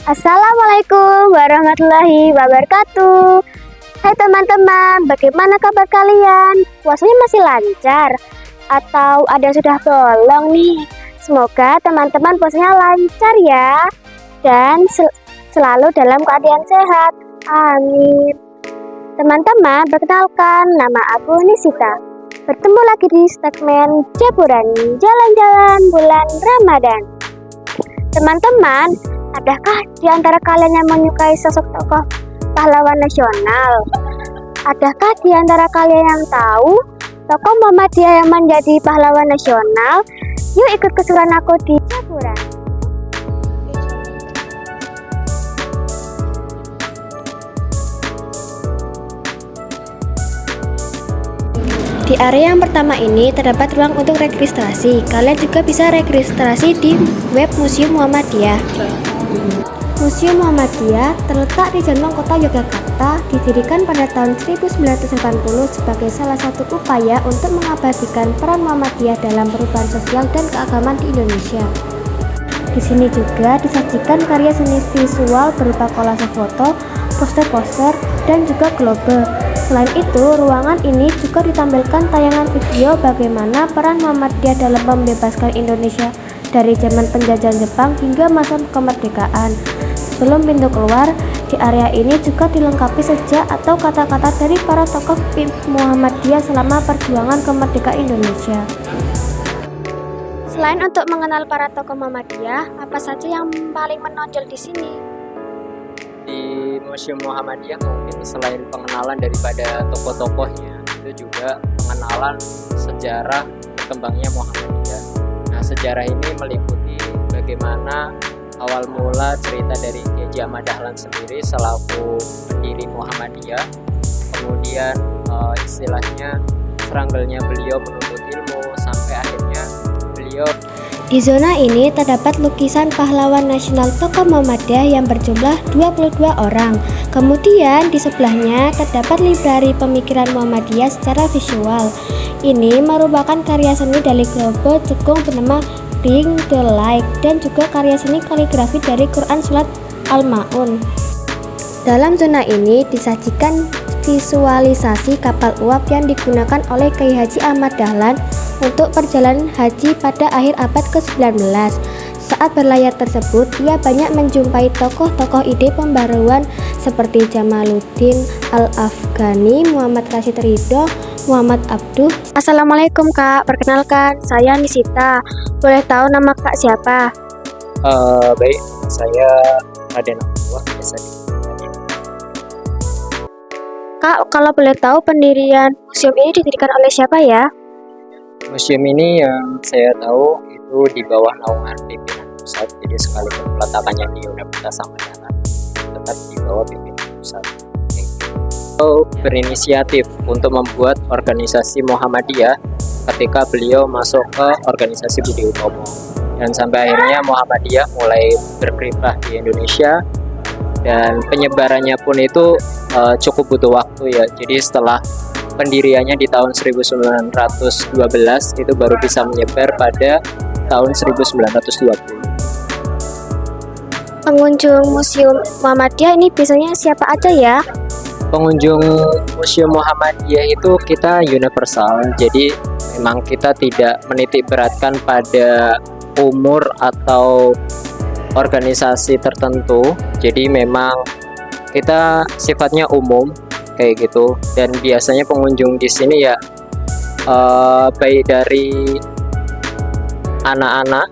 Assalamualaikum warahmatullahi wabarakatuh. Hai teman-teman, bagaimana kabar kalian? Puasanya masih lancar? Atau ada yang sudah bolong nih? Semoga teman-teman puasanya lancar ya. Dan selalu dalam keadaan sehat. Amin. Teman-teman, perkenalkan, nama aku Nisita. Bertemu lagi di segmen Jaburan Jalan-Jalan Bulan Ramadan. Teman-teman, adakah di antara kalian yang menyukai sosok tokoh pahlawan nasional? Adakah di antara kalian yang tahu tokoh Muhammadiyah yang menjadi pahlawan nasional? Yuk ikut keseruan aku di Jaburan. Di area yang pertama ini terdapat ruang untuk registrasi. Kalian juga bisa registrasi di web Museum Muhammadiyah. Museum Muhammadiyah terletak di Jombang, Kota Yogyakarta, didirikan pada tahun 1980 sebagai salah satu upaya untuk mengabadikan peran Muhammadiyah dalam perubahan sosial dan keagamaan di Indonesia. Di sini juga disajikan karya seni visual berupa kolase foto, poster-poster, dan juga globe. Selain itu, ruangan ini juga ditampilkan tayangan video bagaimana peran Muhammadiyah dalam membebaskan Indonesia dari zaman penjajahan Jepang hingga masa kemerdekaan. Sebelum pintu keluar, di area ini juga dilengkapi sejak atau kata-kata dari para tokoh Muhammadiyah selama perjuangan kemerdekaan Indonesia. Selain untuk mengenal para tokoh Muhammadiyah, apa saja yang paling menonjol di sini? Di Museum Muhammadiyah mungkin selain pengenalan daripada tokoh-tokohnya, itu juga pengenalan sejarah berkembangnya Muhammadiyah. Nah, sejarah ini meliputi bagaimana awal mula cerita dari Kiai Ahmad Dahlan sendiri selaku pendiri Muhammadiyah, kemudian istilahnya struggle-nya beliau menuntut ilmu sampai akhirnya beliau. Di zona ini terdapat lukisan pahlawan nasional tokoh Muhammadiyah yang berjumlah 22 orang. Kemudian di sebelahnya terdapat librari pemikiran Muhammadiyah secara visual. Ini merupakan karya seni dari Globe Cekung bernama Bring the Light dan juga karya seni kaligrafi dari Quran Surat Al-Ma'un. Dalam zona ini disajikan visualisasi kapal uap yang digunakan oleh Kiai Haji Ahmad Dahlan untuk perjalanan haji pada akhir abad ke-19. Saat berlayar tersebut, ia banyak menjumpai tokoh-tokoh ide pembaruan seperti Jamaluddin Al-Afghani, Muhammad Rashid Ridho, Muhammad Abduh. Assalamualaikum Kak, perkenalkan saya Nisita. Boleh tahu nama Kak siapa? Baik, saya Raden Abdullah, biasa dipanggil. Kak, kalau boleh tahu pendirian museum ini didirikan oleh siapa ya? Museum ini yang saya tahu itu di bawah naungan pimpinan pusat, jadi sekalipun peletakannya di Universitas Ahmad Dahlan tetap di bawah pimpinan pusat. Beliau berinisiatif untuk membuat organisasi Muhammadiyah ketika beliau masuk ke organisasi Budi Utomo, dan sampai akhirnya Muhammadiyah mulai berkiprah di Indonesia, dan penyebarannya pun itu cukup butuh waktu ya. Jadi setelah pendiriannya di tahun 1912 itu baru bisa menyebar pada tahun 1920. Pengunjung Museum Muhammadiyah ini biasanya siapa aja ya? Pengunjung Museum Muhammadiyah itu kita universal, jadi memang kita tidak menitik beratkan pada umur atau organisasi tertentu, jadi memang kita sifatnya umum kayak gitu. Dan biasanya pengunjung di sini ya baik dari anak-anak,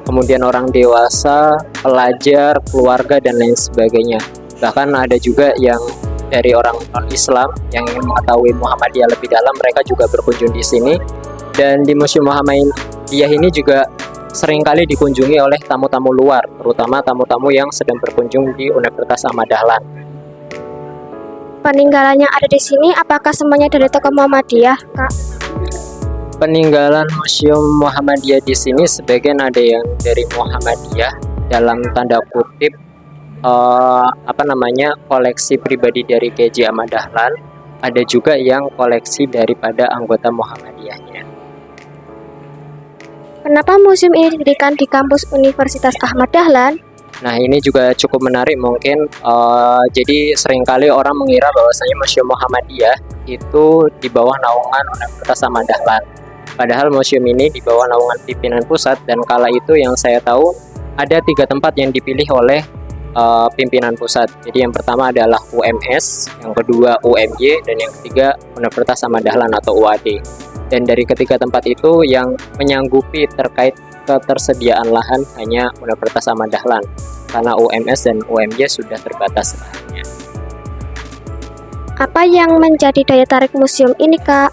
kemudian orang dewasa, pelajar, keluarga, dan lain sebagainya. Bahkan ada juga yang dari orang non-Islam yang ingin mengetahui Muhammadiyah lebih dalam, mereka juga berkunjung di sini. Dan di Museum Muhammadiyah ini juga seringkali dikunjungi oleh tamu-tamu luar, terutama tamu-tamu yang sedang berkunjung di Universitas Ahmad Dahlan. Peninggalan yang ada di sini apakah semuanya dari tokoh Muhammadiyah, Kak? Peninggalan Museum Muhammadiyah di sini sebagian ada yang dari Muhammadiyah dalam tanda kutip koleksi pribadi dari Kiai Ahmad Dahlan, ada juga yang koleksi daripada anggota Muhammadiyahnya. Kenapa museum ini didirikan di kampus Universitas Ahmad Dahlan? Nah, ini juga cukup menarik mungkin. Jadi seringkali orang mengira bahwasanya Museum Muhammadiyah itu di bawah naungan Universitas Ahmad Dahlan. Padahal museum ini di bawah naungan pimpinan pusat, dan kala itu yang saya tahu ada 3 tempat yang dipilih oleh pimpinan pusat. Jadi yang pertama adalah UMS, yang kedua UMY, dan yang ketiga Universitas Ahmad Dahlan atau UAD. Dan dari ketiga tempat itu yang menyanggupi terkait ketersediaan lahan hanya Universitas Ahmad Dahlan, karena UMS dan UMY sudah terbatas lahannya. Apa yang menjadi daya tarik museum ini, Kak?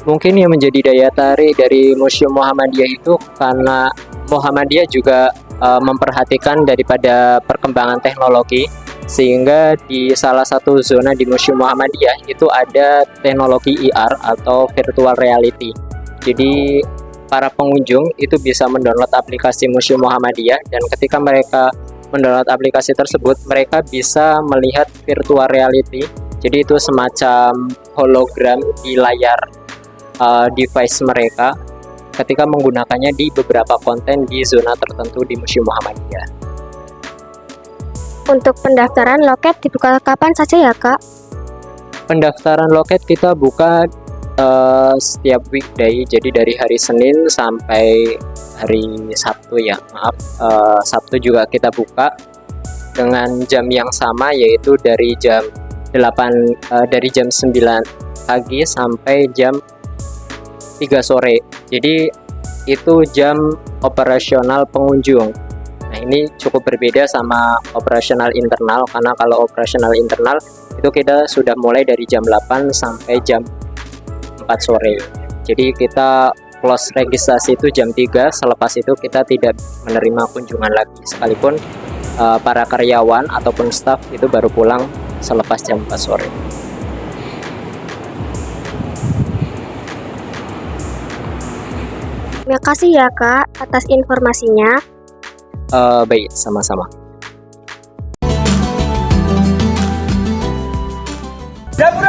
Mungkin yang menjadi daya tarik dari Museum Muhammadiyah itu karena Muhammadiyah juga memperhatikan daripada perkembangan teknologi, sehingga di salah satu zona di Museum Muhammadiyah itu ada teknologi IR atau virtual reality. Jadi para pengunjung itu bisa mendownload aplikasi Museum Muhammadiyah, dan ketika mereka mendownload aplikasi tersebut, mereka bisa melihat virtual reality. Jadi itu semacam hologram di layar device mereka ketika menggunakannya di beberapa konten di zona tertentu di Museum Muhammadiyah. Untuk pendaftaran loket dibuka kapan saja ya, Kak? Pendaftaran loket kita buka setiap weekday, jadi dari hari Senin sampai hari Sabtu ya. Sabtu juga kita buka dengan jam yang sama, yaitu dari jam 9 pagi sampai jam 3 sore. Jadi itu jam operasional pengunjung. Nah, ini cukup berbeda sama operasional internal, karena kalau operasional internal itu kita sudah mulai dari jam 8 sampai jam 4 sore. Jadi kita close registrasi itu jam 3, selepas itu kita tidak menerima kunjungan lagi, sekalipun para karyawan ataupun staff itu baru pulang selepas jam 4 sore. Terima kasih ya, Kak, atas informasinya. Baik, sama-sama. Dapur